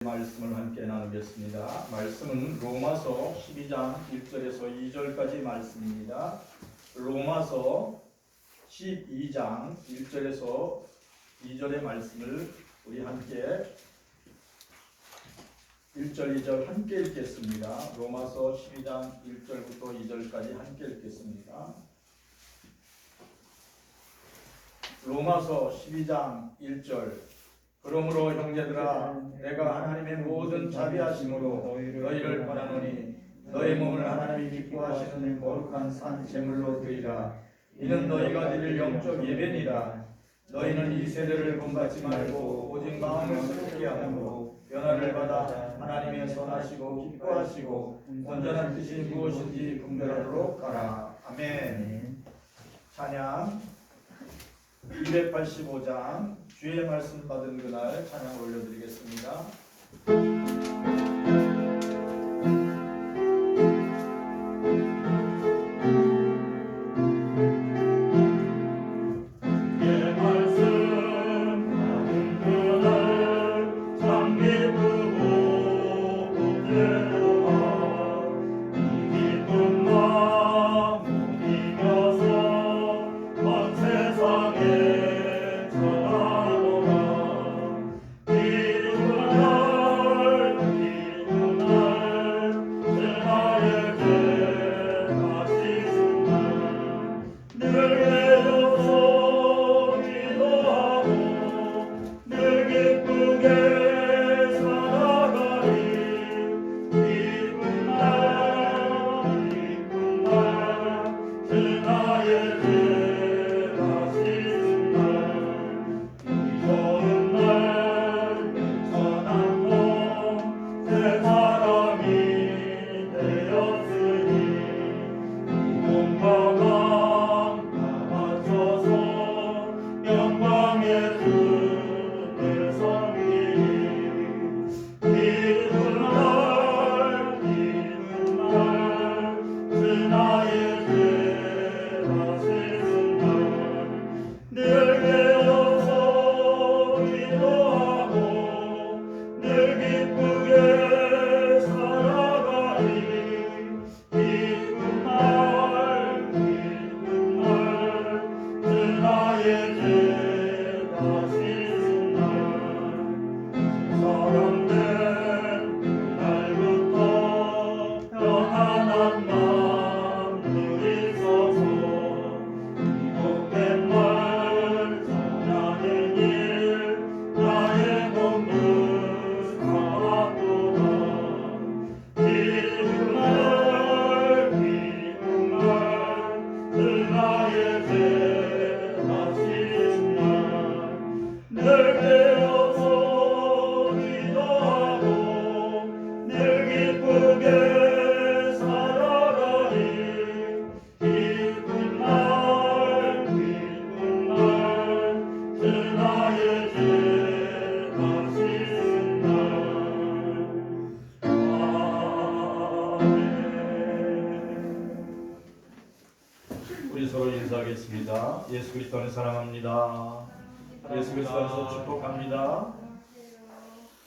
말씀을 함께 나누겠습니다. 말씀은 로마서 12장 1절에서 2절까지 말씀입니다. 로마서 12장 1절에서 2절의 말씀을 우리 함께 1절, 2절 함께 읽겠습니다. 로마서 12장 1절부터 2절까지 함께 읽겠습니다. 로마서 12장 1절. 그러므로 형제들아, 내가 하나님의 모든 자비하심으로 너희를 권하노니 너희 몸을 하나님이 기뻐하시는 거룩한 산 제물로 드리라. 이는 너희가 드릴 영적 예배니라. 너희는 이 세대를 본받지 말고 오직 마음을 새롭게 하므로 변화를 받아 하나님의 선하시고 기뻐하시고 온전한 뜻이 무엇인지 분별하도록 하라. 아멘. 찬양 285장 주의 말씀 받은 그날 찬양을 올려드리겠습니다. 우리 서로 인사하겠습니다. 예수 그리스도 안에 사랑합니다. 예수 그리스도 안에서 축복합니다.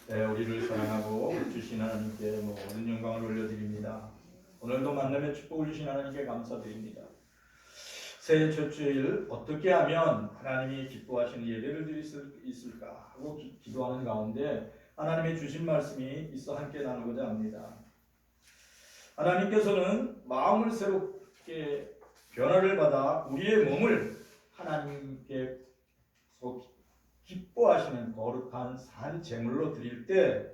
네, 우리를 사랑하고 주신 하나님께 모든 영광을 올려드립니다. 오늘도 만남의 축복을 주신 하나님께 감사드립니다. 새해 첫 주일 어떻게 하면 하나님이 기뻐하시는 예배를 드릴 수 있을까 하고 기도하는 가운데 하나님의 주신 말씀이 있어 함께 나누고자 합니다. 하나님께서는 마음을 새롭게 변화를 받아 우리의 몸을 하나님께 기뻐하시는 거룩한 산 제물로 드릴 때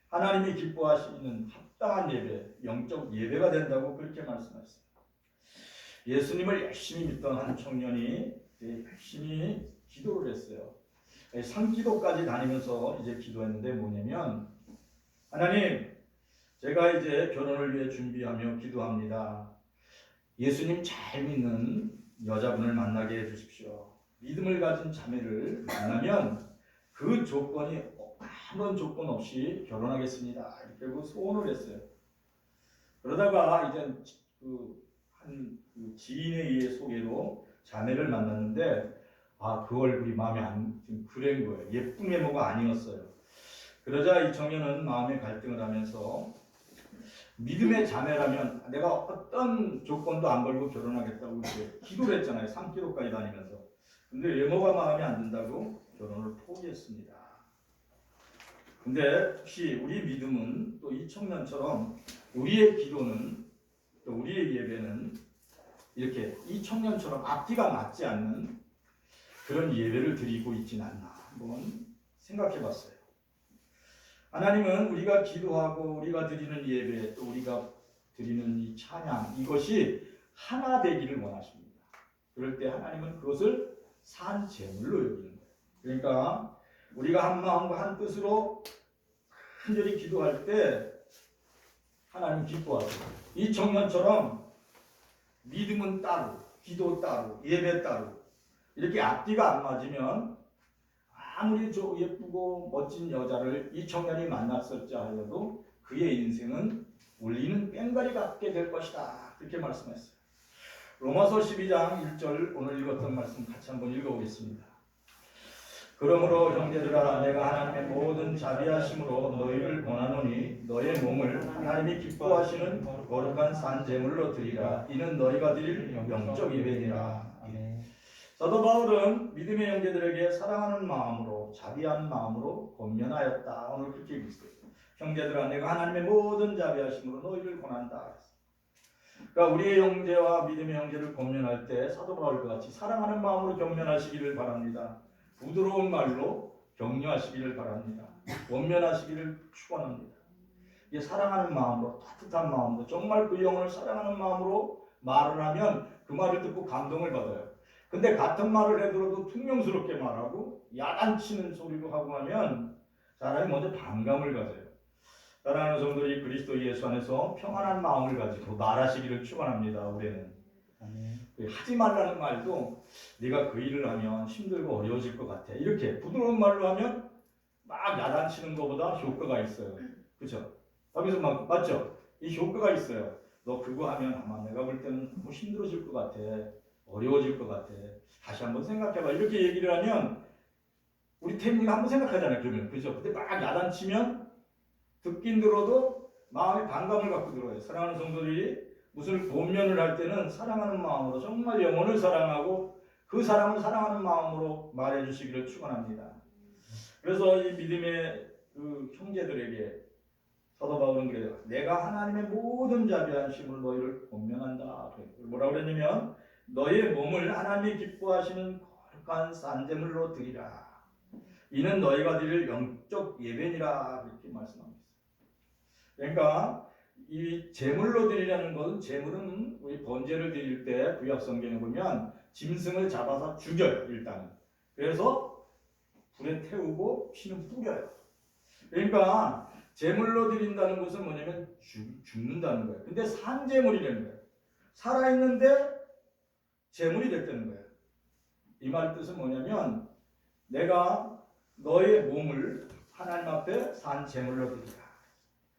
하나님이 기뻐하시는 합당한 예배, 영적 예배가 된다고 그렇게 말씀하셨습니다. 예수님을 열심히 믿던 한 청년이 열심히 기도를 했어요. 상기도까지 다니면서 이제 기도했는데 뭐냐면, 하나님, 제가 이제 결혼을 위해 준비하며 기도합니다. 예수님 잘 믿는 여자분을 만나게 해주십시오. 믿음을 가진 자매를 만나면 그 조건이 아무런 조건 없이 결혼하겠습니다. 이렇게 소원을 했어요. 그러다가 이제 한 지인에 의해 소개로 자매를 만났는데 그 얼굴이 마음에 안 그런 거예요. 예쁜 외모가 아니었어요. 그러자 이 청년은 마음의 갈등을 하면서 믿음의 자매라면 내가 어떤 조건도 안 걸고 결혼하겠다고 이렇게 기도를 했잖아요. 3km까지 다니면서. 근데 외모가 마음에 안 든다고 결혼을 포기했습니다. 근데 혹시 우리 믿음은 또 이 청년처럼 우리의 기도는 또 우리의 예배는 이렇게 이 청년처럼 앞뒤가 맞지 않는 그런 예배를 드리고 있지는 않나 한번 생각해 봤어요. 하나님은 우리가 기도하고 우리가 드리는 예배 또 우리가 드리는 이 찬양 이것이 하나 되기를 원하십니다. 그럴 때 하나님은 그것을 산 제물로 여기는 거예요. 그러니까 우리가 한 마음과 한 뜻으로 간절히 기도할 때 하나님 기뻐하세요. 이 청년처럼 믿음은 따로, 기도 따로, 예배 따로 이렇게 앞뒤가 안 맞으면 아무리 예쁘고 멋진 여자를 이 청년이 만났었자 하여도 그의 인생은 울리는 꽹과리 같게 될 것이다. 그렇게 말씀했어요. 로마서 12장 1절 오늘 읽었던 말씀 같이 한번 읽어보겠습니다. 그러므로 형제들아 내가 하나님의 모든 자비하심으로 너희를 권하노니 너의 몸을 하나님이 기뻐하시는 거룩한 산 제물로 드리라. 이는 너희가 드릴 영적 예배니라. 사도 바울은 믿음의 형제들에게 사랑하는 마음으로 자비한 마음으로 권면하였다. 오늘 그렇게 읽었어요. 형제들아 내가 하나님의 모든 자비하심으로 너희를 권한다. 그러니까 우리의 형제와 믿음의 형제를 권면할 때 사도 바울과 같이 사랑하는 마음으로 권면하시기를 바랍니다. 부드러운 말로 격려하시기를 바랍니다. 권면하시기를 축원합니다. 이게 사랑하는 마음으로 따뜻한 마음으로 정말 그 영혼을 사랑하는 마음으로 말을 하면 그 말을 듣고 감동을 받아요. 근데 같은 말을 해도 퉁명스럽게 말하고 야단치는 소리로 하고 하면 사람이 먼저 반감을 가져요. 사랑하는 성도들이 그리스도 예수 안에서 평안한 마음을 가지고 말하시기를 축원합니다. 우리는 하지 말라는 말도 네가 그 일을 하면 힘들고 어려워질 것 같아. 이렇게 부드러운 말로 하면 막 야단치는 것보다 효과가 있어요. 그렇죠? 거기서 막 맞죠? 이 효과가 있어요. 너 그거 하면 아마 내가 볼 때는 너무 힘들어질 것 같아. 어려워질 것 같아. 다시 한번 생각해봐. 이렇게 얘기를 하면 우리 태민이가 한번 생각하잖아요. 그러면 그죠? 근데 막 야단치면 듣긴 들어도 마음에 반감을 갖고 들어요. 사랑하는 성도들이 무슨 권면을 할 때는 사랑하는 마음으로 정말 영혼을 사랑하고 그 사람을 사랑하는 마음으로 말해주시기를 축원합니다. 그래서 이 믿음의 그 형제들에게 사도 바울은 그래요. 내가 하나님의 모든 자비하심으로 너희를 권면한다. 뭐라고 그랬냐면 너희의 몸을 하나님이 기뻐하시는 거룩한 산제물로 드리라. 이는 너희가 드릴 영적 예배니라. 이렇게 말씀합니다. 그러니까 이 제물로 드리라는 것은 제물은 우리 번제를 드릴 때 구약 성경에 보면 짐승을 잡아서 죽여요. 일단은. 그래서 불에 태우고 피는 뿌려요. 그러니까 제물로 드린다는 것은 뭐냐면 죽는다는 거예요. 근데 산제물이라는 거예요. 살아있는데 제물이 됐다는 거예요. 이 말 뜻은 뭐냐면 내가 너의 몸을 하나님 앞에 산 제물로 드리라.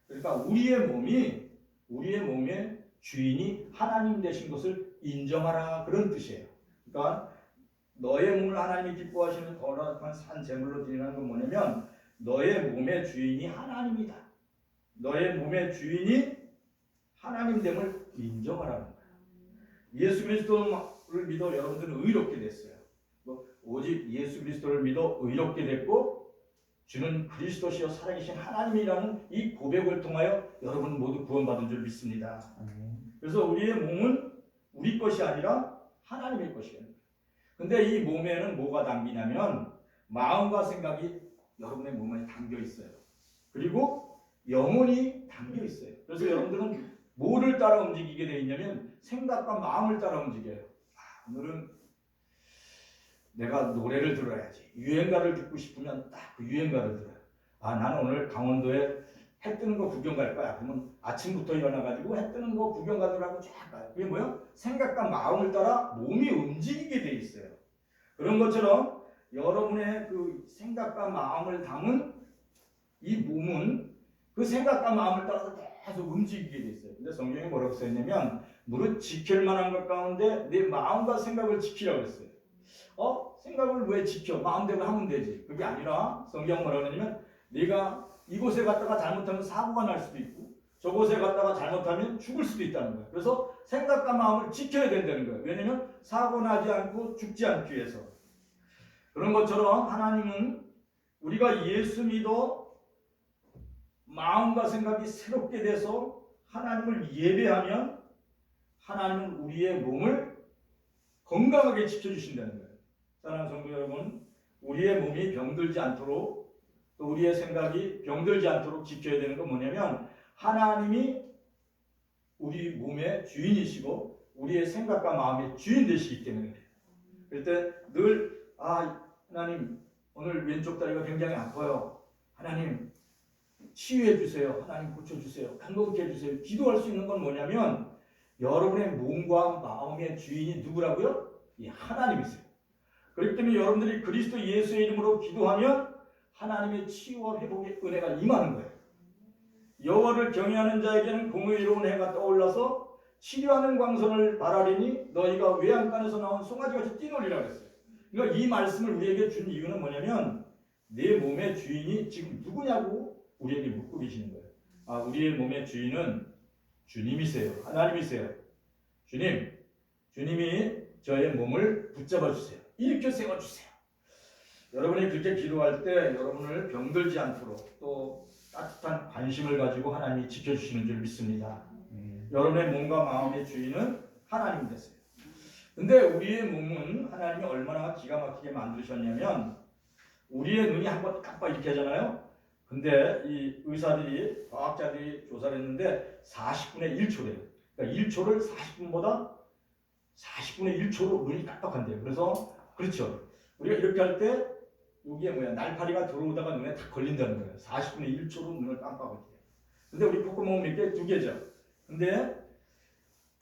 그러니까 우리의 몸의 주인이 하나님 되신 것을 인정하라. 그런 뜻이에요. 그러니까 너의 몸을 하나님이 기뻐하시는 거룩한 산 제물로 드리는 건 뭐냐면 너의 몸의 주인이 하나님이다. 너의 몸의 주인이 하나님됨을 인정하라는 거예요. 예수 그리스도를 믿어 여러분들은 의롭게 됐어요. 오직 예수 그리스도를 믿어 의롭게 됐고 주는 그리스도시여 살아계신 하나님이라는 이 고백을 통하여 여러분 모두 구원받은 줄 믿습니다. 그래서 우리의 몸은 우리 것이 아니라 하나님의 것이에요. 근데 이 몸에는 뭐가 담기냐면 마음과 생각이 여러분의 몸에 담겨 있어요. 그리고 영혼이 담겨 있어요. 그래서 여러분들은 뭐를 따라 움직이게 되어 있냐면 생각과 마음을 따라 움직여요. 오늘은 내가 노래를 들어야지. 유행가를 듣고 싶으면 딱 그 유행가를 들어요. 나는 오늘 강원도에 해 뜨는 거 구경 갈 거야. 그러면 아침부터 일어나가지고 해 뜨는 거 구경 가더라고 쫙 가요. 그게 뭐야? 생각과 마음을 따라 몸이 움직이게 돼 있어요. 그런 것처럼 여러분의 그 생각과 마음을 담은 이 몸은 그 생각과 마음을 따라서 계속 움직이게 돼 있어요. 근데 성경에 뭐라고 써있냐면 무릇 지킬 만한 것 가운데 내 마음과 생각을 지키라고 했어요. 생각을 왜 지켜? 마음대로 하면 되지. 그게 아니라 성경 뭐라고 하냐면 네가 이곳에 갔다가 잘못하면 사고가 날 수도 있고 저곳에 갔다가 잘못하면 죽을 수도 있다는 거예요. 그래서 생각과 마음을 지켜야 된다는 거예요. 왜냐하면 사고 나지 않고 죽지 않기 위해서. 그런 것처럼 하나님은 우리가 예수 믿어 마음과 생각이 새롭게 돼서 하나님을 예배하면 하나님은 우리의 몸을 건강하게 지켜주신다는 거예요. 사랑하는 성도 여러분, 우리의 몸이 병들지 않도록 또 우리의 생각이 병들지 않도록 지켜야 되는 건 뭐냐면 하나님이 우리 몸의 주인이시고 우리의 생각과 마음의 주인 되시기 때문에 그래요. 그럴 때 늘 하나님 오늘 왼쪽 다리가 굉장히 아파요. 하나님 치유해 주세요. 하나님 고쳐주세요. 건강케 해주세요. 기도할 수 있는 건 뭐냐면 여러분의 몸과 마음의 주인이 누구라고요? 하나님이세요. 그렇기 때문에 여러분들이 그리스도 예수의 이름으로 기도하면 하나님의 치유와 회복의 은혜가 임하는 거예요. 여호와를 경외하는 자에게는 공의로운 해가 떠올라서 치료하는 광선을 바라리니 너희가 외양간에서 나온 송아지같이 뛰놀리라 그랬어요. 그러니까 이 말씀을 우리에게 준 이유는 뭐냐면 내 몸의 주인이 지금 누구냐고 우리에게 묻고 계시는 거예요. 우리의 몸의 주인은 주님이세요. 하나님이세요. 주님이 저의 몸을 붙잡아 주세요. 일으켜 세워 주세요. 여러분이 그렇게 기도할 때 여러분을 병들지 않도록 또 따뜻한 관심을 가지고 하나님이 지켜주시는 줄 믿습니다. 여러분의 몸과 마음의 주인은 하나님 되세요. 근데 우리의 몸은 하나님이 얼마나 기가 막히게 만드셨냐면 우리의 눈이 한번 깜빡 이렇게 하잖아요. 근데 이 의사들이 과학자들이 조사를 했는데 40분의 1초래요. 그러니까 1초를 40분의 1초로 눈이 깜빡한대요. 그래서 그렇죠. 우리가 이렇게 할 때 여기에 날파리가 들어오다가 눈에 딱 걸린다는 거예요. 40분의 1초로 눈을 깜빡할 때. 근데 우리 콧구멍 몇 개? 2개죠. 근데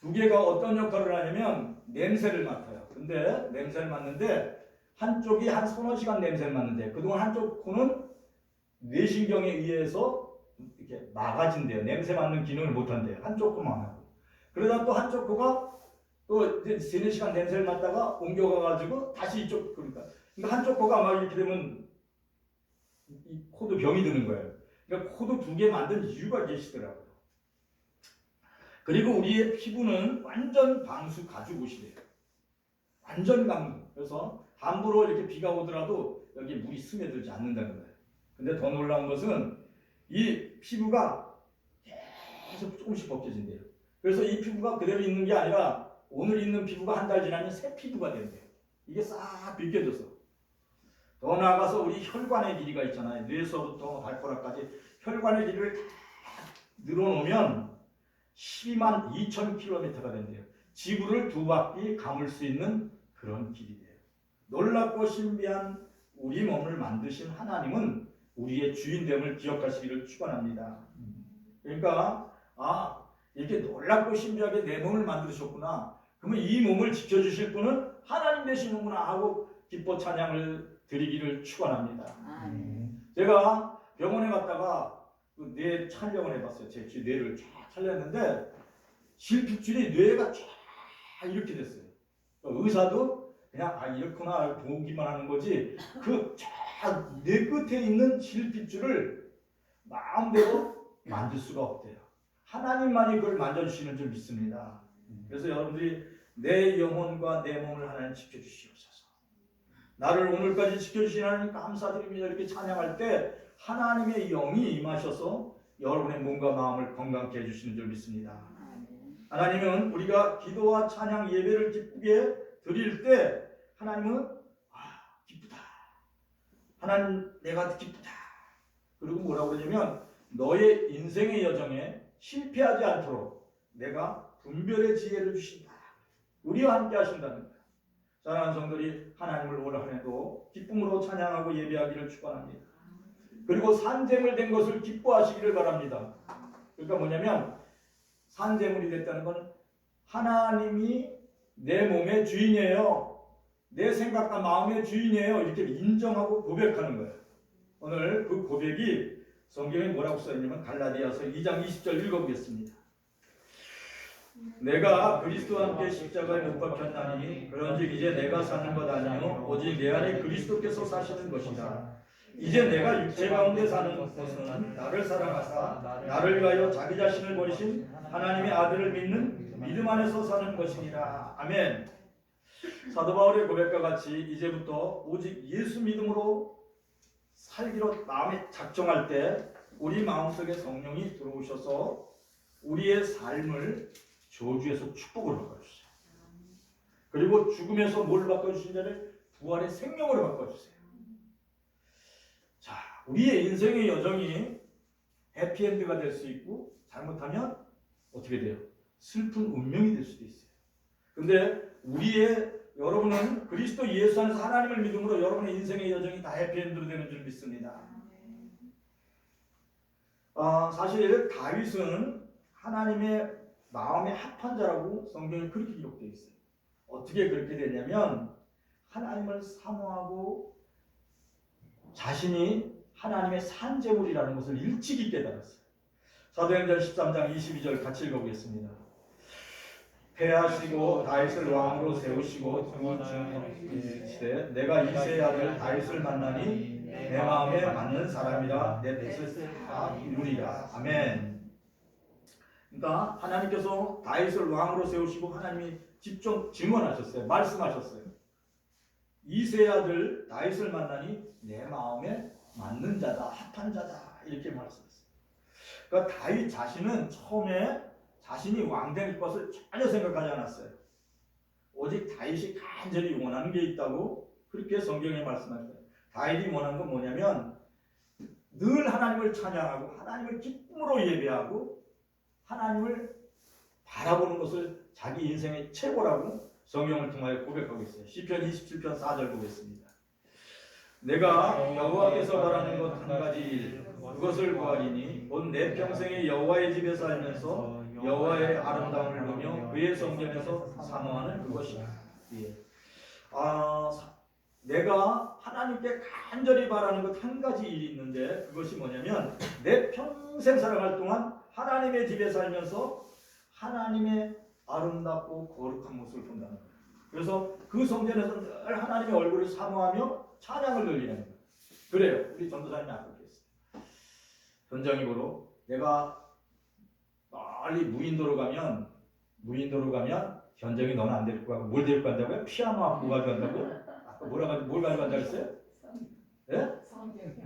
2개가 어떤 역할을 하냐면 냄새를 맡아요. 근데 냄새를 맡는데 한쪽이 한 서너 시간 냄새를 맡는데 그동안 한쪽 코는 뇌신경에 의해서 이렇게 막아진대요. 냄새 맡는 기능을 못한대요. 한쪽 코만 하고. 그러다 또 한쪽 코가 또 이제 3-4시간 냄새를 맡다가 옮겨가가지고 다시 이쪽 그러니까 한쪽 코가 막 이렇게 되면 이 코도 병이 드는 거예요. 그러니까 코도 2개 만든 이유가 계시더라고요. 그리고 우리의 피부는 완전 방수 가죽 옷이래요. 완전 강수. 그래서 함부로 이렇게 비가 오더라도 여기 물이 스며들지 않는다는 거예요. 근데 더 놀라운 것은 이 피부가 계속 조금씩 벗겨진대요. 그래서 이 피부가 그대로 있는 게 아니라 오늘 있는 피부가 한 달 지나면 새 피부가 된대요. 이게 싹 벗겨져서. 더 나아가서 우리 혈관의 길이가 있잖아요. 뇌에서부터 발가락까지 혈관의 길이를 다 늘어놓으면 12만 2천 킬로미터가 된대요. 지구를 2바퀴 감을 수 있는 그런 길이래요. 놀랍고 신비한 우리 몸을 만드신 하나님은 우리의 주인됨을 기억하시기를 축원합니다. 그러니까 이렇게 놀랍고 신비하게 내 몸을 만드셨구나. 그러면 이 몸을 지켜주실 분은 하나님 되시는구나 하고 기뻐 찬양을 드리기를 축원합니다. 제가 병원에 갔다가 그 뇌 촬영을 해봤어요. 제 뇌를 쫙 촬영했는데 실핏줄이 뇌가 쫙 이렇게 됐어요. 의사도 그냥 이렇구나 보기만 하는 거지 그 쫙 뇌 끝에 있는 실핏줄을 마음대로 만질 수가 없대요. 하나님만이 그걸 만져주시는 줄 믿습니다. 그래서 여러분들이 내 영혼과 내 몸을 하나님 지켜주시옵소서. 나를 오늘까지 지켜주신 하나님 감사드립니다. 이렇게 찬양할 때 하나님의 영이 임하셔서 여러분의 몸과 마음을 건강케 해주시는 줄 믿습니다. 하나님은 우리가 기도와 찬양 예배를 기쁘게 드릴 때 하나님은 기쁘다. 하나님 내가 기쁘다. 그리고 뭐라고 그러냐면 너의 인생의 여정에 실패하지 않도록 내가 분별의 지혜를 주신다. 우리와 함께 하신다는 거예요. 사랑하는 성도들이 하나님을 올 한해도 기쁨으로 찬양하고 예배하기를 축원합니다. 그리고 산재물 된 것을 기뻐하시기를 바랍니다. 그러니까 뭐냐면 산재물이 됐다는 건 하나님이 내 몸의 주인이에요. 내 생각과 마음의 주인이에요. 이렇게 인정하고 고백하는 거예요. 오늘 그 고백이 성경에 뭐라고 써있냐면 갈라디아서 2장 20절 읽어보겠습니다. 내가 그리스도와 함께 십자가에 못 박혔나니 그런즉 이제 내가 사는 것 아니요 오직 내 안에 그리스도께서 사시는 것이다. 이제 내가 육체 가운데 사는 것은 나를 사랑하사 나를 위하여 자기 자신을 버리신 하나님의 아들을 믿는 믿음 안에서 사는 것이니라. 아멘. 사도 바울의 고백과 같이 이제부터 오직 예수 믿음으로 살기로 마음에 작정할 때 우리 마음속에 성령이 들어오셔서 우리의 삶을 저주에서 축복으로 바꿔주세요. 그리고 죽음에서 뭘 바꿔주시냐를 부활의 생명으로 바꿔주세요. 자, 우리의 인생의 여정이 해피엔드가 될 수 있고 잘못하면 어떻게 돼요? 슬픈 운명이 될 수도 있어요. 근데 여러분은 그리스도 예수 안에서 하나님을 믿음으로 여러분의 인생의 여정이 다 해피엔드로 되는 줄 믿습니다. 사실 다윗은 하나님의 마음에 합한 자라고 성경에 그렇게 기록되어 있어요. 어떻게 그렇게 되냐면 하나님을 사모하고 자신이 하나님의 산재물이라는 것을 일찍이 깨달았어요. 사도행전 13장 22절 같이 읽어보겠습니다. 패하시고 다윗을 왕으로 세우시고 시대 내가 이새의 아들 다윗을 만나니 내 마음에 맞는 사람이라 내 뜻을 다 이루리라. 아멘. 그러니까 하나님께서 다윗을 왕으로 세우시고 하나님이 직접 증언하셨어요. 말씀하셨어요. 이새의 아들 다윗을 만나니 내 마음에 맞는 자다, 합한 자다 이렇게 말씀했어요. 그러니까 다윗 자신은 처음에 자신이 왕 될 것을 전혀 생각하지 않았어요. 오직 다윗이 간절히 원하는 게 있다고 그렇게 성경에 말씀하셨어요. 다윗이 원하는 건 뭐냐면 늘 하나님을 찬양하고 하나님을 기쁨으로 예배하고 하나님을 바라보는 것을 자기 인생의 최고라고 성경을 통하여 고백하고 있어요. 시편 27편 4절 보겠습니다. 내가 여호와께서 바라는 것 한 가지 일 그것을 구하리니 곧 내 평생에 여호와의 집에 살면서 여호와의 아름다움을 보며 그의 성전에서 사모하는 그것이다. 예. 내가 하나님께 간절히 바라는 것 한 가지 일이 있는데 그것이 뭐냐면 내 평생 살아갈 동안 하나님의 집에 살면서 하나님의 아름답고 거룩한 모습을 본다는 거예요. 그래서 그 성전에서 늘 하나님의 얼굴을 사모하며 찬양을 돌리는 거예요. 그래요. 우리 전도사님이 아까 그랬어요. 현정이고로 내가 빨리 무인도로 가면 현정이 너는 안 데리고 가고 뭘 데리고 간다고요? 피아노 뭐 가져간다고? 아까 뭘 가져간다고 했어요? 예?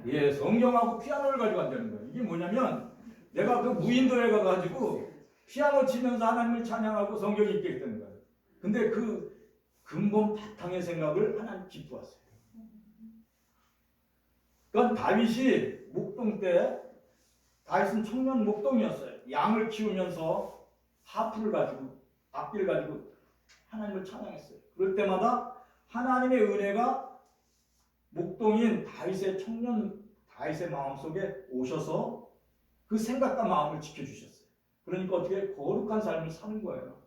예, 성경하고 피아노를 가져간다는 거예요. 이게 뭐냐면 내가 그 무인도에 가가지고 피아노 치면서 하나님을 찬양하고 성경이 읽게 됐다는 거예요. 근데 그 근본 바탕의 생각을 하나님 기뻐하세요. 그러니까 다윗이 목동 때 다윗은 청년 목동이었어요. 양을 키우면서 하프를 가지고 악기를 가지고 하나님을 찬양했어요. 그럴 때마다 하나님의 은혜가 목동인 다윗의 마음속에 오셔서 그 생각과 마음을 지켜주셨어요. 그러니까 어떻게 거룩한 삶을 사는 거예요.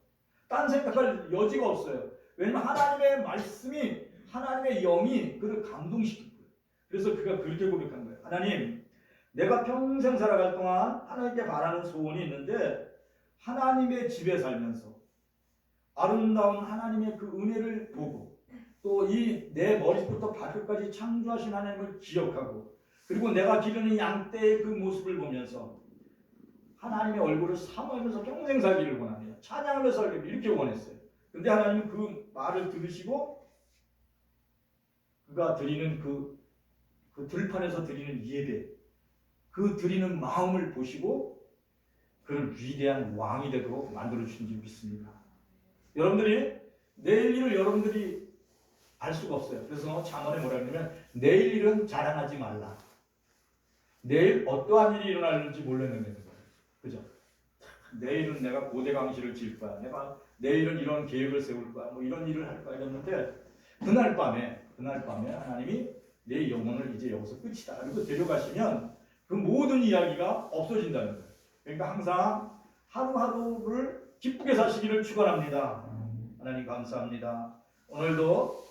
딴 생각할 여지가 없어요. 왜냐면 하나님의 말씀이 하나님의 영이 그를 감동시킨 거예요. 그래서 그가 그렇게 고백한 거예요. 하나님, 내가 평생 살아갈 동안 하나님께 바라는 소원이 있는데 하나님의 집에 살면서 아름다운 하나님의 그 은혜를 보고 또 이 내 머리부터 발끝까지 창조하신 하나님을 기억하고 그리고 내가 기르는 양떼의 그 모습을 보면서 하나님의 얼굴을 사모하면서 평생 살기를 원합니다. 찬양하면서 살기를 이렇게 원했어요. 근데 하나님은 그 말을 들으시고 그가 드리는 그 들판에서 드리는 예배 그 드리는 마음을 보시고 그를 위대한 왕이 되도록 만들어주신 줄 믿습니다. 여러분들이 내일 일을 여러분들이 알 수가 없어요. 그래서 잠언에 뭐라 그러냐면 내일 일은 자랑하지 말라. 내일 어떠한 일이 일어날지 몰랐는데 거예요. 그죠? 내일은 내가 고대 강시를 지을 거야. 내가 내일은 이런 계획을 세울 거야. 뭐 이런 일을 할 거야. 이랬는데 그날 밤에 하나님이 내 영혼을 이제 여기서 끝이다. 그리고 데려가시면 그 모든 이야기가 없어진다는 거예요. 그러니까 항상 하루하루를 기쁘게 사시기를 축원합니다. 하나님 감사합니다. 오늘도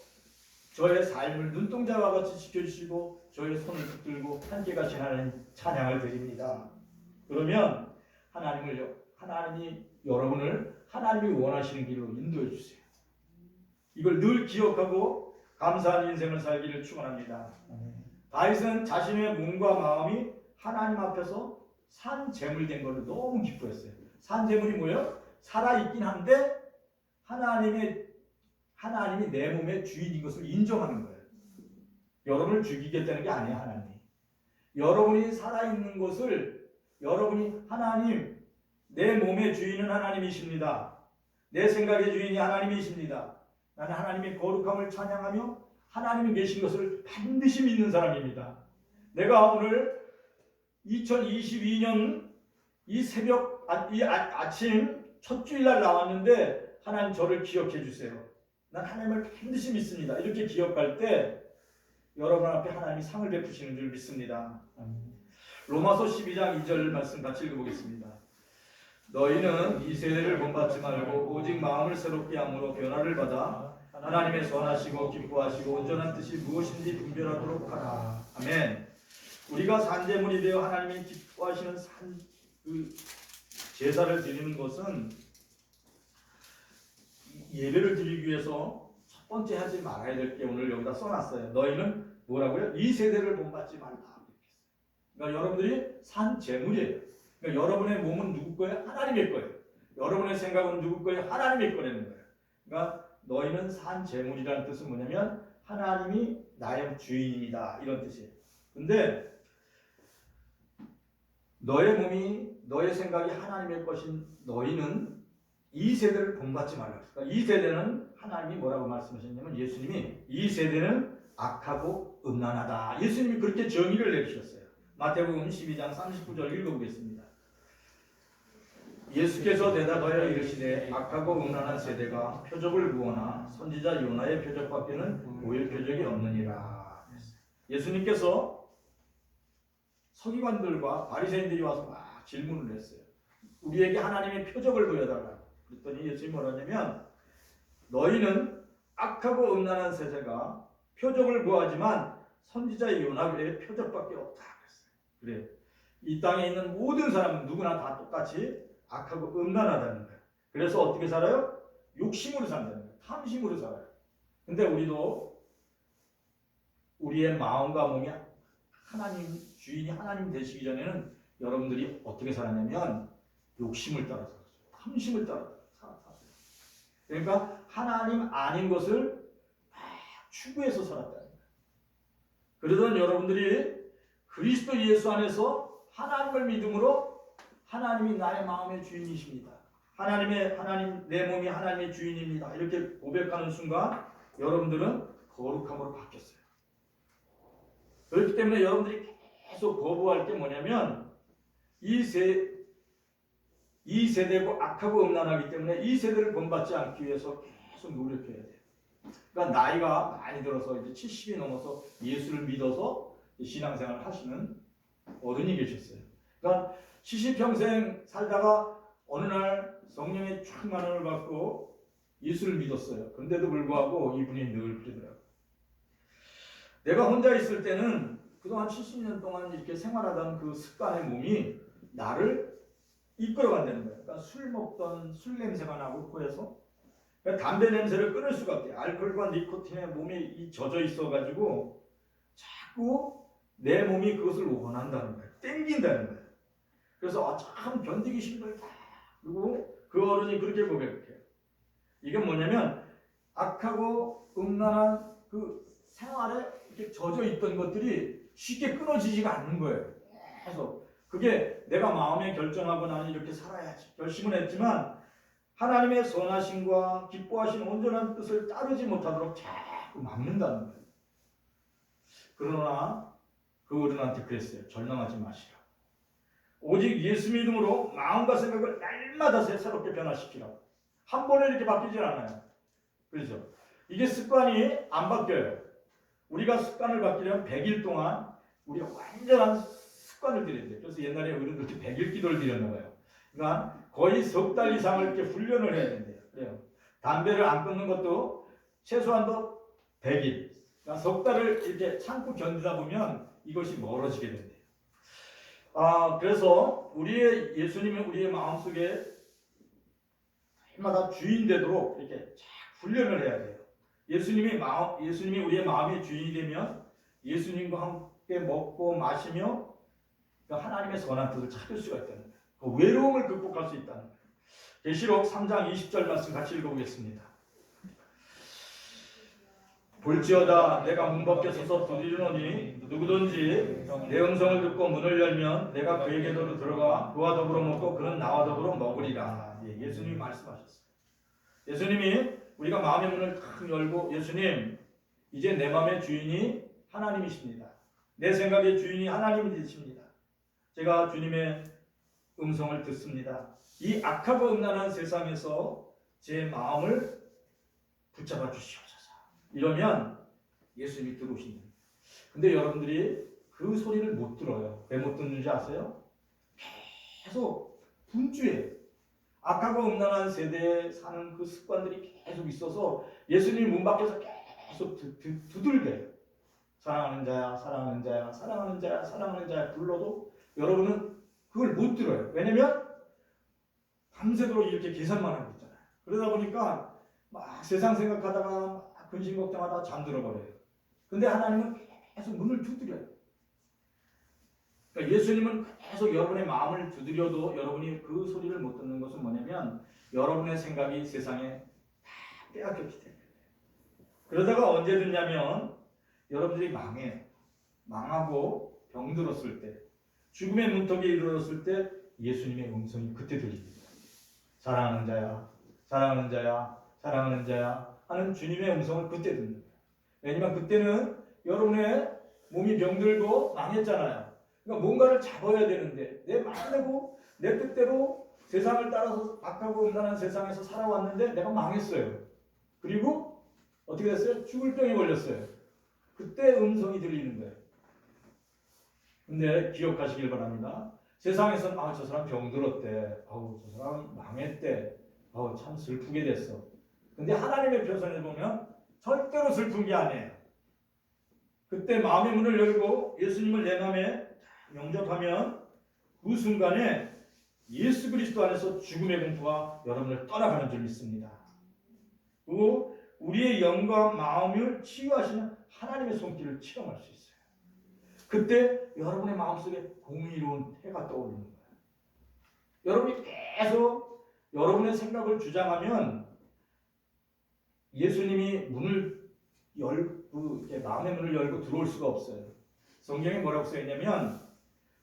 저의 삶을 눈동자와 같이 지켜주시고 저의 손을 붙들고 함께 같이 하는 찬양을 드립니다. 그러면 하나님이 여러분을 하나님이 원하시는 길로 인도해 주세요. 이걸 늘 기억하고 감사한 인생을 살기를 축원합니다. 다윗은 자신의 몸과 마음이 하나님 앞에서 산 제물된 것을 너무 기뻐했어요. 산 제물이 뭐예요? 살아있긴 한데 하나님이 내 몸의 주인인 것을 인정하는 거예요. 여러분을 죽이겠다는 게 아니에요. 하나님이. 여러분이 살아있는 것을 여러분이 하나님, 내 몸의 주인은 하나님이십니다. 내 생각의 주인이 하나님이십니다. 나는 하나님의 거룩함을 찬양하며 하나님이 계신 것을 반드시 믿는 사람입니다. 내가 오늘 2022년 이 새벽, 아침 첫 주일날 나왔는데 하나님 저를 기억해 주세요. 난 하나님을 반드시 믿습니다. 이렇게 기억할 때 여러분 앞에 하나님이 상을 베푸시는 줄 믿습니다. 로마서 12장 2절 말씀 같이 읽어보겠습니다. 너희는 이 세대를 본받지 말고 오직 마음을 새롭게 함으로 변화를 받아 하나님의 선하시고 기뻐하시고 온전한 뜻이 무엇인지 분별하도록 하라. 아멘. 우리가 산제물이 되어 하나님이 기뻐하시는 제사를 드리는 것은 예배를 드리기 위해서 첫 번째 하지 말아야 될 게 오늘 여기다 써놨어요. 너희는 뭐라고요? 이 세대를 본받지 말라. 그러니까 여러분들이 산 제물이에요. 그러니까 여러분의 몸은 누구 거예요? 하나님의 거예요. 여러분의 생각은 누구 거예요? 하나님의 거라는 거예요. 그러니까 너희는 산 제물이라는 뜻은 뭐냐면 하나님이 나의 주인이다 이런 뜻이에요. 근데 너의 몸이 너의 생각이 하나님의 것인 너희는 이 세대를 본받지 말라. 그러니까 이 세대는 하나님이 뭐라고 말씀하셨냐면 예수님이 이 세대는 악하고 음란하다. 예수님이 그렇게 정의를 내리셨어요. 마태복음 12장 39절 읽어보겠습니다. 예수께서 대답하여 이르시되 악하고 음란한 세대가 표적을 구하나 선지자 요나의 표적밖에는 보일 표적이 없느니라. 예수님께서 서기관들과 바리새인들이 와서 막 질문을 했어요. 우리에게 하나님의 표적을 보여달라고. 그랬더니 예수님이 뭐라 하냐면 너희는 악하고 음란한 세대가 표적을 구하지만 선지자 요나의 표적밖에 없다. 그랬어요. 그래. 이 땅에 있는 모든 사람은 누구나 다 똑같이 악하고 음란하다는 거예요. 그래서 어떻게 살아요? 욕심으로 산다는 거예요. 탐심으로 살아요. 근데 우리도 우리의 마음과 몸이 하나님 주인이 하나님 되시기 전에는 여러분들이 어떻게 살았냐면 욕심을 따라 살았어요. 탐심을 따라 살았어요. 그러니까 하나님 아닌 것을 추구해서 살았다는 거예요. 그러던 여러분들이 그리스도 예수 안에서 하나님을 믿음으로 하나님이 나의 마음의 주인이십니다. 하나님 내 몸이 하나님의 주인입니다. 이렇게 고백하는 순간 여러분들은 거룩함으로 바뀌었어요. 그렇기 때문에 여러분들이 계속 거부할 게 뭐냐면 이 세대고 악하고 음란하기 때문에 이 세대를 본받지 않기 위해서 계속 노력해야 돼요. 그러니까 나이가 많이 들어서 이제 70이 넘어서 예수를 믿어서 신앙생활을 하시는 어른이 계셨어요. 그러니까 70평생 살다가 어느 날 성령의 충만함을 받고 예수를 믿었어요. 그런데도 불구하고 이분이 늘 그러더라고요. 내가 혼자 있을 때는 그동안 70년 동안 이렇게 생활하던 그 습관의 몸이 나를 이끌어간다는 거예요. 그러니까 술 먹던 술 냄새가 나고 코에서 그러니까 담배 냄새를 끊을 수가 없대요. 알코올과 니코틴에 몸이 젖어 있어가지고 자꾸 내 몸이 그것을 원한다는 거예요. 땡긴다는 거예요. 그래서 참 견디기 힘들다. 그리고 그 어른이 그렇게 고백해요. 이게 뭐냐면 악하고 음란한 그 생활에 이렇게 젖어 있던 것들이 쉽게 끊어지지가 않는 거예요. 그래서 그게 내가 마음에 결정하고 나는 이렇게 살아야지 결심을 했지만 하나님의 선하심과 기뻐하신 온전한 뜻을 따르지 못하도록 자꾸 막는다는 거예요. 그러나 그 어른한테 그랬어요. 절망하지 마시라. 오직 예수 믿음으로 마음과 생각을 날마다 새롭게 변화시키라고. 한 번에 이렇게 바뀌질 않아요. 그렇죠? 이게 습관이 안 바뀌어요. 우리가 습관을 바뀌려면 100일 동안 우리가 완전한 습관을 들여야 돼요. 그래서 옛날에 어른들이 100일 기도를 드렸나 봐요. 그러니까 거의 석 달 이상을 이렇게 훈련을 해야 된대요. 그래요. 담배를 안 끊는 것도 최소한도 100일. 그러니까 석 달을 이렇게 참고 견디다 보면 이것이 멀어지게 된대요. 그래서 예수님이 우리의 마음속에 해마다 주인 되도록 이렇게 훈련을 해야 돼요. 예수님이 우리의 마음의 주인이 되면 예수님과 함께 먹고 마시며 하나님의 선한 뜻을 찾을 수가 있다는 거예요. 그 외로움을 극복할 수 있다는 거예요. 계시록 3장 20절 말씀 같이 읽어보겠습니다. 볼지어다 내가 문 밖에 서서 두드리노니 누구든지 내 음성을 듣고 문을 열면 내가 그에게로 들어가 그와 더불어 먹고 그는 나와 더불어 먹으리라. 예수님이 말씀하셨어요. 예수님이 우리가 마음의 문을 탁 열고 예수님 이제 내 마음의 주인이 하나님이십니다. 내 생각의 주인이 하나님이십니다. 제가 주님의 음성을 듣습니다. 이 악하고 음란한 세상에서 제 마음을 붙잡아 주시옵소서. 이러면 예수님이 들어오신다. 근데 여러분들이 그 소리를 못 들어요. 왜 못 듣는지 아세요? 계속 분주해요. 악하고 음란한 세대에 사는 그 습관들이 계속 있어서 예수님 문 밖에서 계속 두들겨요. 사랑하는 자야, 사랑하는 자야, 사랑하는 자야, 사랑하는 자야 불러도 여러분은 그걸 못 들어요. 왜냐면 밤새도록 이렇게 계산만 하고 있잖아요. 그러다 보니까 막 세상 생각하다가 막 근심 걱정하다가 잠들어 버려요. 근데 하나님은 계속 문을 두드려요. 그러니까 예수님은 계속 여러분의 마음을 두드려도 여러분이 그 소리를 못 듣는 것은 뭐냐면 여러분의 생각이 세상에 다 빼앗겼기 때문에. 그러다가 언제 듣냐면 여러분들이 망해요. 망하고 병들었을 때, 죽음의 문턱에 이르렀을 때 예수님의 음성이 그때 들립니다. 사랑하는 자야, 사랑하는 자야, 사랑하는 자야 하는 주님의 음성을 그때 듣는 거예요. 왜냐면 그때는 여러분의 몸이 병들고 망했잖아요. 그러니까 뭔가를 잡아야 되는데 내 마음대로 내 뜻대로 세상을 따라서 악하고 음란한 세상에서 살아왔는데 내가 망했어요. 그리고 어떻게 됐어요? 죽을 병에 걸렸어요. 그때 음성이 들리는 거예요. 근데 기억하시길 바랍니다. 세상에서는 저 사람 병들었대. 저 사람 망했대. 참 슬프게 됐어. 근데 하나님의 표선에 보면 절대로 슬픈 게 아니에요. 그때 마음의 문을 열고 예수님을 내 마음에 영접하면 그 순간에 예수 그리스도 안에서 죽음의 공포가 여러분을 떠나가는 줄 믿습니다. 그리고 우리의 영과 마음을 치유하시는 하나님의 손길을 체험할 수 있어요. 그때 여러분의 마음속에 공의로운 해가 떠오르는 거예요. 여러분이 계속 여러분의 생각을 주장하면 예수님이 문을 열고 마음의 문을 열고 들어올 수가 없어요. 성경에 뭐라고 써있냐면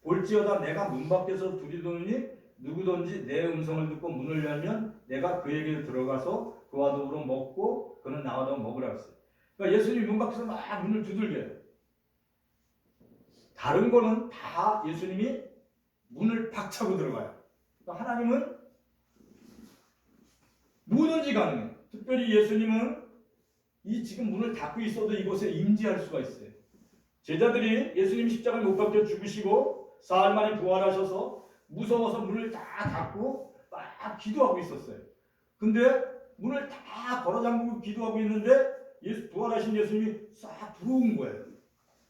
볼지어다 내가 문 밖에서 두드리노니 누구든지 내 음성을 듣고 문을 열면 내가 그에게 들어가서 그와 더불어 먹고 그는 나와 더불어 먹으라 했어요. 그러니까 예수님이 문 밖에서 막 문을 두들겨요. 다른 거는 다 예수님이 문을 박차고 들어가요. 그러니까 하나님은 뭐든지 가능해요. 특별히 예수님은 이 지금 문을 닫고 있어도 이곳에 임재할 수가 있어요. 제자들이 예수님 십자가에 못 박혀 죽으시고 사흘 만에 부활하셔서 무서워서 문을 다 닫고 막 기도하고 있었어요. 근데 문을 다 걸어 잠그고 기도하고 있는데 부활하신 예수님이 싹 들어온 거예요.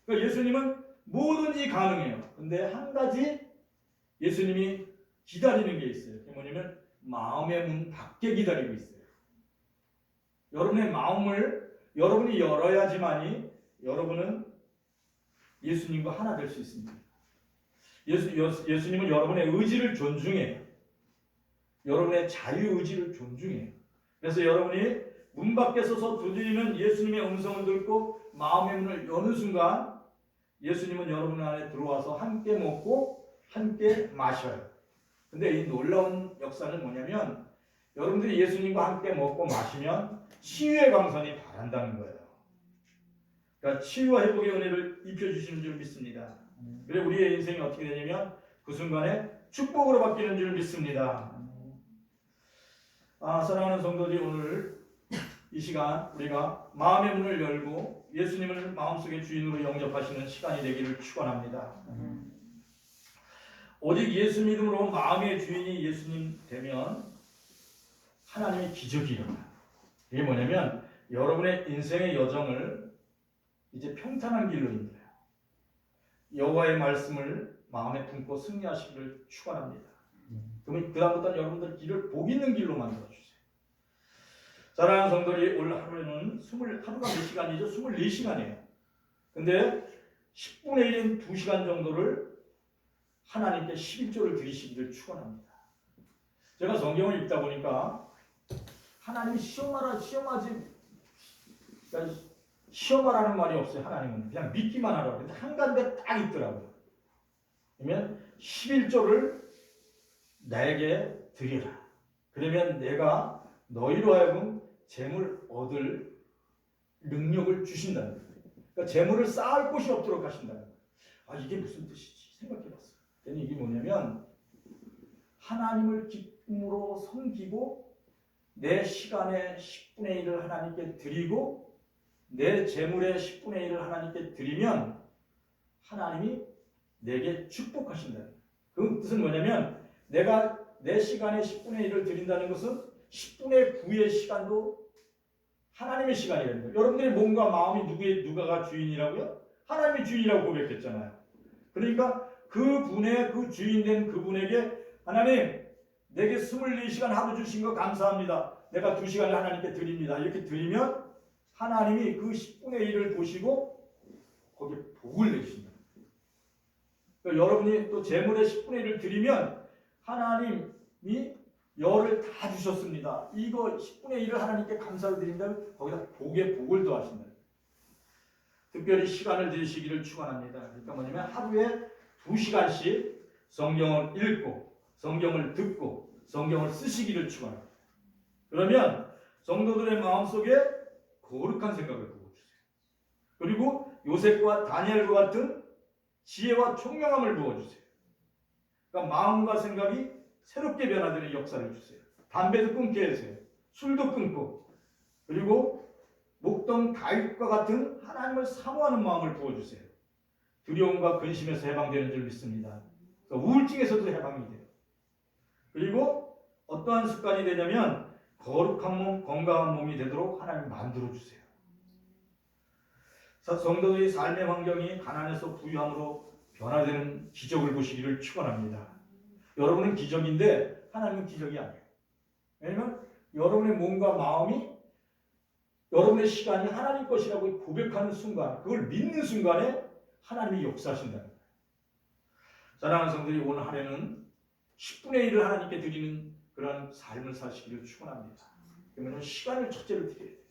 그러니까 예수님은 뭐든지 가능해요. 근데 한 가지 예수님이 기다리는 게 있어요. 그게 뭐냐면 마음의 문 밖에 기다리고 있어요. 여러분의 마음을 여러분이 열어야지만이 여러분은 예수님과 하나 될 수 있습니다. 예수님은 여러분의 의지를 존중해요. 여러분의 자유의지를 존중해요. 그래서 여러분이 문 밖에 서서 두드리는 예수님의 음성을 듣고 마음의 문을 여는 순간 예수님은 여러분 안에 들어와서 함께 먹고 함께 마셔요. 근데 이 놀라운 역사는 뭐냐면 여러분들이 예수님과 함께 먹고 마시면 치유의 광선이 바란다는 거예요. 그러니까 치유와 회복의 은혜를 입혀주시는 줄 믿습니다. 그래서 우리의 인생이 어떻게 되냐면 그 순간에 축복으로 바뀌는 줄 믿습니다. 사랑하는 성도들이 오늘 이 시간 우리가 마음의 문을 열고 예수님을 마음속의 주인으로 영접하시는 시간이 되기를 축원합니다. 오직 예수 믿음으로 마음의 주인이 예수님 되면 하나님의 기적이 일어나요. 이게 뭐냐면 여러분의 인생의 여정을 이제 평탄한 길로 인도해요. 여호와의 말씀을 마음에 품고 승리하시기를 축원합니다. 그러면 그다음부터는 여러분들 길을 복 있는 길로 만들어주세요. 사랑하는 성도들이 오늘 하루에는 하루가 몇 시간이죠? 24시간이에요. 근데 10분의 1인 2시간 정도를 하나님께 11조를 드리시기를 축원합니다. 제가 성경을 읽다 보니까 하나님이 시험하라는 말이 없어요. 하나님은 그냥 믿기만 하라고. 근데 한 가지가 딱 있더라고요. 그러면 11조를 나에게 드리라. 그러면 내가 너희로 하여금 재물 얻을 능력을 주신다는 거예요. 그러니까 재물을 쌓을 곳이 없도록 하신다는 거예요. 아, 이게 무슨 뜻이지? 생각해봤어요. 그랬더니 이게 뭐냐면 하나님을 기쁨으로 섬기고 내 시간의 10분의 1을 하나님께 드리고 내 재물의 10분의 1을 하나님께 드리면 하나님이 내게 축복하신다. 그 뜻은 뭐냐면 내가 내 시간의 10분의 1을 드린다는 것은 10분의 9의 시간도 하나님의 시간이라는 거예요. 여러분들의 몸과 마음이 누가가 주인이라고요? 하나님이 주인이라고 고백했잖아요. 그러니까 그 주인된 그분에게 하나님 내게 24시간 하루 주신 거 감사합니다. 내가 2시간을 하나님께 드립니다. 이렇게 드리면 하나님이 그 10분의 1을 보시고 거기에 복을 내주신다. 그러니까 여러분이 또 재물의 10분의 1을 드리면 하나님이 열을 다 주셨습니다. 이거 10분의 1을 하나님께 감사를 드린다면 거기다 복을 더하신다. 특별히 시간을 들이시기를 축원합니다. 그러니까 뭐냐면 하루에 2시간씩 성경을 읽고 성경을 듣고 성경을 쓰시기를 축원합니다. 그러면 성도들의 마음속에 거룩한 생각을 부어주세요. 그리고 요셉과 다니엘과 같은 지혜와 총명함을 부어주세요. 그러니까 마음과 생각이 새롭게 변화되는 역사를 주세요. 담배도 끊게 해주세요. 술도 끊고 그리고 목동 다윗과 같은 하나님을 사모하는 마음을 부어주세요. 두려움과 근심에서 해방되는 줄 믿습니다. 우울증에서도 해방이 돼요. 그리고 어떠한 습관이 되냐면 거룩한 몸, 건강한 몸이 되도록 하나님 만들어주세요. 성도들의 삶의 환경이 가난에서 부유함으로 변화되는 기적을 보시기를 축원합니다. 여러분은 기적인데 하나님은 기적이 아니에요. 왜냐하면 여러분의 몸과 마음이 여러분의 시간이 하나님 것이라고 고백하는 순간, 그걸 믿는 순간에 하나님이 역사하신다는 거예요. 사랑하는 성도들이 오늘 한 해는 10분의 1을 하나님께 드리는 그런 삶을 사시기를 축원합니다. 그러면 시간을 첫째로 드려야 돼요.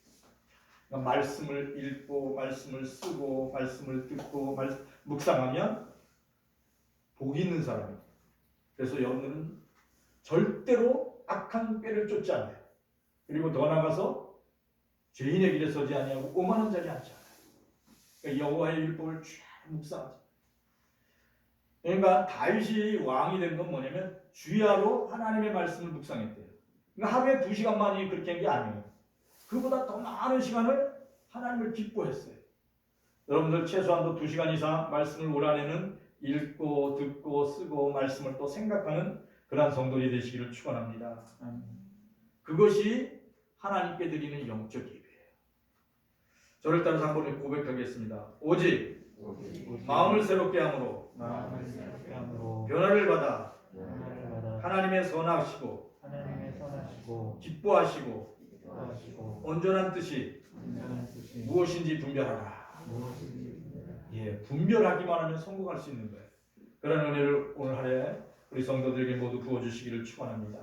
그러니까 말씀을 읽고 말씀을 쓰고 말씀을 듣고 묵상하면 복 있는 사람입니다. 그래서 여러분은 절대로 악한 꾀를 쫓지 않아요. 그리고 더 나아가서 죄인의 길에 서지 아니하고 오만한 자리에 앉지 않아요. 그러니까 여호와의 율법을 쭉 묵상하죠. 그러니까 다윗이 왕이 된 건 뭐냐면 주야로 하나님의 말씀을 묵상했대요. 그러니까 하루에 2시간만이 그렇게 한 게 아니에요. 그보다 더 많은 시간을 하나님을 기뻐했어요. 여러분들 최소한도 2시간 이상 말씀을 올 한해는 읽고 듣고 쓰고 말씀을 또 생각하는 그러한 성도들이 되시기를 축원합니다. 그것이 하나님께 드리는 영적 예배예요. 저를 따라서 한번 고백하겠습니다. 오직 마음을 새롭게 함으로 변화를 받아 하나님의 선하시고 기뻐하시고 온전한 뜻이 무엇인지 분별하라. 분별하기만 하면 성공할 수 있는 거예요. 그런 은혜를 오늘 하루에 우리 성도들에게 모두 부어주시기를 축원합니다.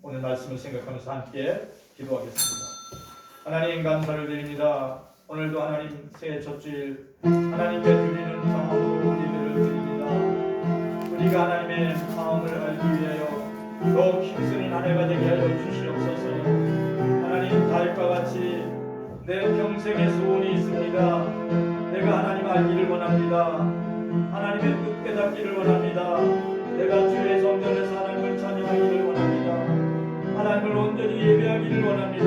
오늘 말씀을 생각하면서 함께 기도하겠습니다. 하나님 감사를 드립니다. 오늘도 하나님 새해 첫 주일 하나님께 드리는 마음으로 예배를 드립니다. 우리가 하나님의 마음을 알기 위하여 더욱 힘쓰는 한 해가 되게 하여 주시옵소서. 하나님 다윗과 같이 내 평생의 소원이 있습니다. 내가 하나님 알기를 원합니다. 하나님의 뜻 깨닫기를 원합니다. 내가 주의 성전에서 하나님을 찬양하기를 원합니다. 하나님을 온전히 예배하기를 원합니다.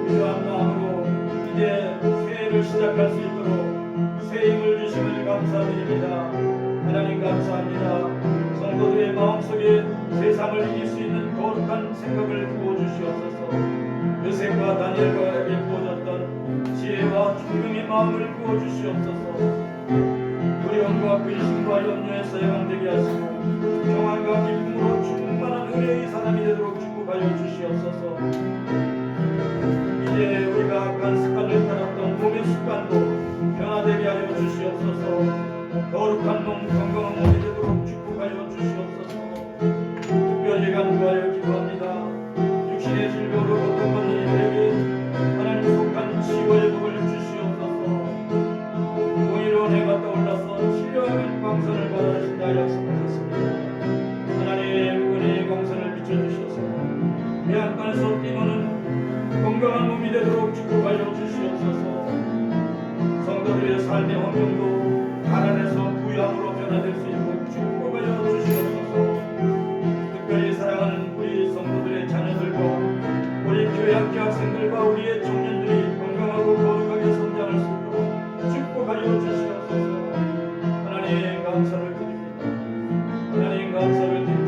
이러한 마음으로 이제 새해를 시작할 수 있도록 새 힘을 주심을 감사드립니다. 하나님 감사합니다. 성도들의 마음속에 세상을 이길 수 있는 거룩한 생각을 부어주시옵소서. 요셉과 다니엘과에게 부어졌던 지혜와 총명의 마음을 부어주시옵소서. 두려움과 근심과 염려에서 해방되게 하시고 평안과 기쁨으로 충만한 은혜의 사람이 되도록 축복하여 주시옵소서. 이제 우리가 악한 습관을 따랐던 몸의 습관도 변화되게 하여 주시옵소서. 거룩한 몸 건강한 몸이 되도록 축복하여 주시옵소서. 특별히 간구하여 기도합니다. 육신의 질병으로 고통받는 이들에게 하나님 속한 치유의 복을 주시옵소서. 공의로운 해가 떠올라서 치료하는 광선을 받아주신다 약속하셨습니다. 하나님 은혜의 광선을 비춰주셔서 매한간에서 뛰노는 건강한 몸이 되도록 축복하여 주시옵소서. 성도들의 삶의 환경도 가난에서 부유함으로 변화될 수 있도록 축복하여 주시옵소서. 특별히 사랑하는 우리 성도들의 자녀들과 우리 교회 학교 학생들과 우리의 청년들이 건강하고 거룩하게 성장할 수 있도록 축복하여 주시옵소서. 하나님 감사를 드립니다. 하나님 감사를 드립니다.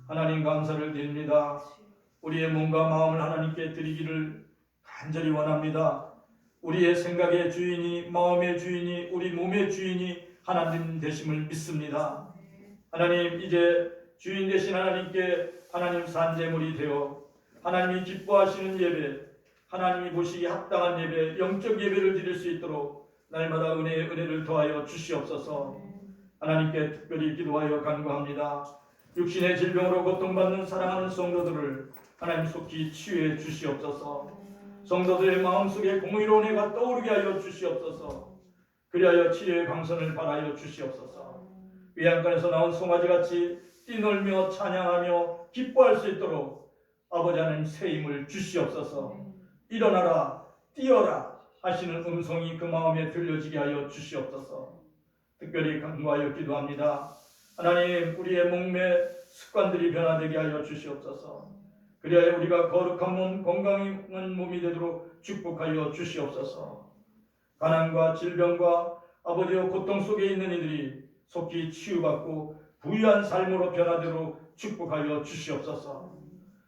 하나님 감사를 드립니다. 우리의 몸과 마음을 하나님께 드리기를 간절히 원합니다. 우리의 생각의 주인이, 마음의 주인이, 우리 몸의 주인이 하나님 되심을 믿습니다. 하나님, 이제 주인 되신 하나님께 하나님 산제물이 되어 하나님이 기뻐하시는 예배, 하나님이 보시기에 합당한 예배, 영적 예배를 드릴 수 있도록 날마다 은혜를 더하여 주시옵소서. 하나님께 특별히 기도하여 간구합니다. 육신의 질병으로 고통받는 사랑하는 성도들을 하나님 속히 치유해 주시옵소서. 성도들의 마음속에 공의로운 해가 떠오르게 하여 주시옵소서. 그리하여 치료의 광선을 발하여 주시옵소서. 외양간에서 나온 송아지같이 뛰놀며 찬양하며 기뻐할 수 있도록 아버지 하나님 새 힘을 주시옵소서. 일어나라 뛰어라 하시는 음성이 그 마음에 들려지게 하여 주시옵소서. 특별히 간구하여 기도합니다. 하나님, 우리의 몸의 습관들이 변화되게 하여 주시옵소서. 그리하여 우리가 거룩한 몸, 건강한 몸이 되도록 축복하여 주시옵소서. 가난과 질병과 아버지의 고통 속에 있는 이들이 속히 치유받고 부유한 삶으로 변화되도록 축복하여 주시옵소서.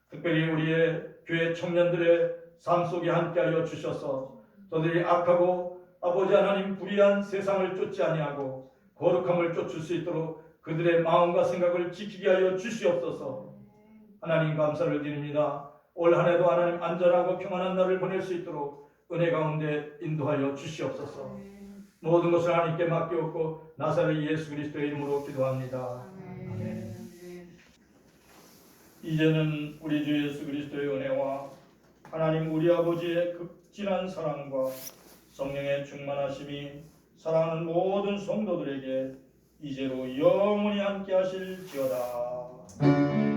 특별히 우리의 교회 청년들의 삶 속에 함께하여 주셔서 저들이 악하고 아버지 하나님 불의한 세상을 쫓지 아니하고 거룩함을 쫓을 수 있도록 그들의 마음과 생각을 지키게 하여 주시옵소서. 하나님 감사를 드립니다. 올 한 해도 하나님 안전하고 평안한 날을 보낼 수 있도록 은혜 가운데 인도하여 주시옵소서. 모든 것을 하나님께 맡기옵고 나사렛 예수 그리스도의 이름으로 기도합니다. 아멘. 이제는 우리 주 예수 그리스도의 은혜와 하나님 우리 아버지의 극진한 사랑과 성령의 충만하심이 사랑하는 모든 성도들에게 이제로 영원히 함께 하실지어다.